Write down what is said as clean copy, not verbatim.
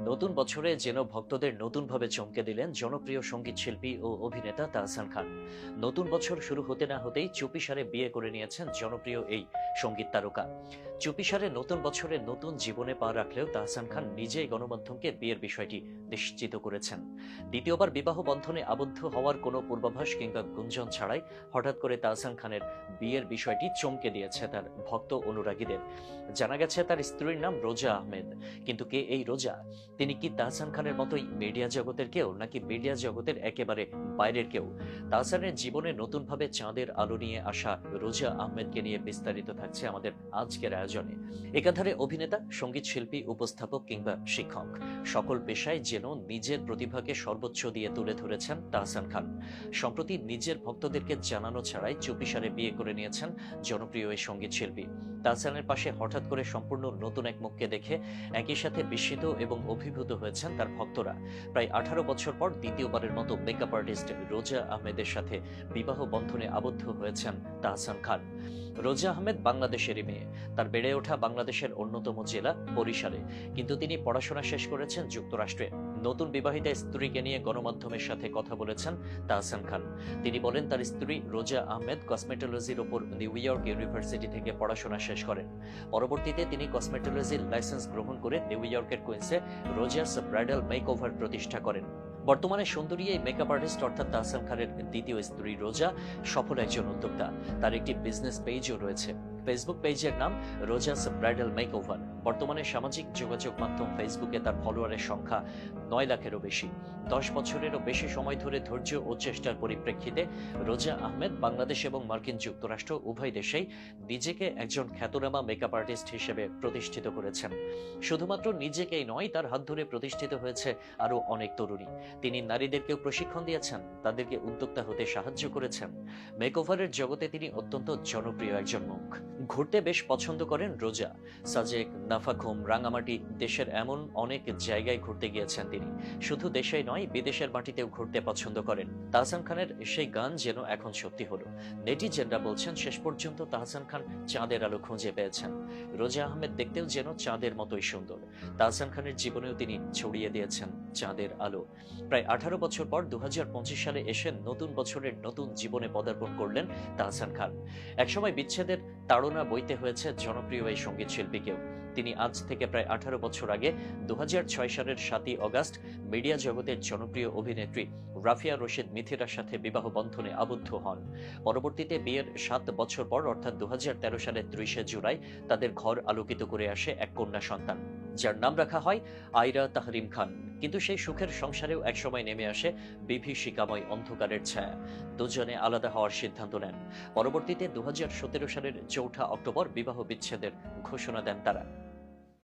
নতুন বছরে যেন ভক্তদের নতুনভাবে চমকে দিলেন জনপ্রিয় সঙ্গীত শিল্পী ও অভিনেতা তাহসান খান। নতুন বছর শুরু হতে না হতেই চুপিসারে বিয়ে করে নিয়েছেন জনপ্রিয় এই সঙ্গীত তারকা। চুপিসারে নতুন বছরে নতুন জীবনে পা রাখলেও তাহসান খান নিজেই গণমাধ্যমকে বিয়ের বিষয়টি নিশ্চিত করেছেন। দ্বিতীয়বার বিবাহ বন্ধনে আবদ্ধ হওয়ার কোনো পূর্বাভাস কিংবা গুঞ্জন ছাড়াই হঠাৎ করে তাহসান খানের বিয়ের বিষয়টি চমকে দিয়েছে তার ভক্ত অনুরাগীদের। জানা গেছে তার স্ত্রীর নাম রোজা আহমেদ। কিন্তু কে এই রোজা? তিনি কি তাহসান খানের মতোই মিডিয়া জগতের কেউ, নাকি মিডিয়া জগতের একেবারে বাইরের কেউ? তাহসানের জীবনে নতুনভাবে চাঁদের আলো নিয়ে আসা রোজা আহমেদকে নিয়ে বিস্তারিত থাকছে আমাদের আজকের আয়োজনে। একাধারে অভিনেতা, সঙ্গীত শিল্পী, উপস্থাপক কিংবা শিক্ষক, সকল পেশায় যেন নিজের প্রতিভাকে সর্বোচ্চ দিয়ে তুলে ধরেছেন তাহসান খান। সম্প্রতি নিজের ভক্তদেরকে জানানো ছাড়াই চুপিসারে বিয়ে করে নিয়েছেন জনপ্রিয় এই সঙ্গীত শিল্পী। তাহসানের পাশে হঠাৎ করে সম্পূর্ণ নতুন এক মুখকে দেখে একই সাথে বিস্মিত এবং অভিভূত হয়েছেন তার ভক্তরা। প্রায় 18 বছর পর দ্বিতীয়বারের মতো মেকআপ আর্টিস্ট রোজা আহমেদের সাথে বিবাহ বন্ধনে আবদ্ধ হয়েছেন তাহসান খান। রোজা আহমেদ বাংলাদেশেরই মেয়ে। তার বেড়ে ওঠা বাংলাদেশের অন্যতম জেলা বরিশালে, কিন্তু তিনি পড়াশোনা শেষ করেছেন যুক্তরাষ্ট্রে। নতুন বিবাহিতা স্ত্রীকে নিয়ে গণমাধ্যমের সাথে কথা বলেছেন তাহসান খান। তিনি বলেন, তার স্ত্রী রোজা আহমেদ কসমেটোলজির ওপর নিউ ইয়র্ক ইউনিভার্সিটি থেকে পড়াশোনা শেষ করেন। পরবর্তীতে তিনি কসমেটোলজির লাইসেন্স গ্রহণ করে নিউ ইয়র্কের কুইন্সে রোজাস ব্রাইডাল মেকওভার প্রতিষ্ঠা করেন। বর্তমানে সুন্দরী এই মেকআপ আর্টিস্ট অর্থাৎ তাহসান খানের দ্বিতীয় স্ত্রী রোজা সফল একজন উদ্যোক্তা। তার একটি বিজনেস পেজও রয়েছে। ফেসবুক পেজের নাম রোজাস ব্রাইডাল মেকওভার। বর্তমানে সামাজিক যোগাযোগ মাধ্যম ফেসবুকে তার ফলোয়ারের সংখ্যা 9 লাখেরও বেশি। 10 বছরেরও বেশি সময় ধরে ধৈর্য ও চেষ্টার পরিপ্রেক্ষিতে রোজা আহমেদ বাংলাদেশ এবং মার্কিন যুক্তরাষ্ট্র উভয় দেশেই নিজেকে একজন খ্যাতনামা মেকআপ আর্টিস্ট হিসেবে প্রতিষ্ঠিত করেছেন। শুধুমাত্র নিজেকেই নয়, তার হাত ধরে প্রতিষ্ঠিত হয়েছে আরও অনেক তরুণী। তিনি নারীদেরকেও প্রশিক্ষণ দিয়েছেন, তাদেরকে উদ্যোক্তা হতে সাহায্য করেছেন। মেকওভারের জগতে তিনি অত্যন্ত জনপ্রিয় একজন মুখ। ঘুরতে বেশ পছন্দ করেন রোজা। সাজেক, নাফাখুম, রাঙামাটি, দেশের এমন অনেক জায়গায় ঘুরতে গিয়েছেন তিনি। শুধু দেশেই নয়, বিদেশের মাটিতেও ঘুরতে পছন্দ করেন। তাহসান খানের সেই গান যেন এখন সত্যি হলো। নেটিজেনরা বলছেন, শেষ পর্যন্ত তাহসান খান চাঁদের আলো খুঁজে পেয়েছেন। রোজা আহমেদ দেখতেও যেন চাঁদের মতোই সুন্দর। তাহসান খানের জীবনেও তিনি ছড়িয়ে দিয়েছেন চাঁদের আলো। প্রায় 18 বছর পর 2025 সালে এসে নতুন বছরের নতুন জীবনে পদার্পণ করলেন তাহসান খান। একসময় বিচ্ছেদের তাড়না বইতে হয়েছে জনপ্রিয় এই সঙ্গীত শিল্পীকেও। তিনি আজ থেকে প্রায় 18 বছর আগে 2006 সালের 7ই অগাস্ট মিডিয়া জগতের জনপ্রিয় অভিনেত্রী রাফিয়া রশিদ মিথিরার সাথে বিবাহ বন্ধনে আবদ্ধ হন। পরবর্তীতে বিয়ের 7 বছর পর অর্থাৎ 2013 সালের 30শে জুলাই তাদের ঘর আলোকিত করে আসে এক কন্যা সন্তান, যার নাম রাখা হয় আয়রা তাহরিম খান। কিন্তু সেই সুখের সংসারেও একসময় নেমে আসে বিভীষিকাময় অন্ধকারের ছায়া। দুজনে আলাদা হওয়ার সিদ্ধান্ত নেন। পরবর্তীতে 2017 সালের 4 অক্টোবর বিবাহ বিচ্ছেদের ঘোষণা দেন তারা।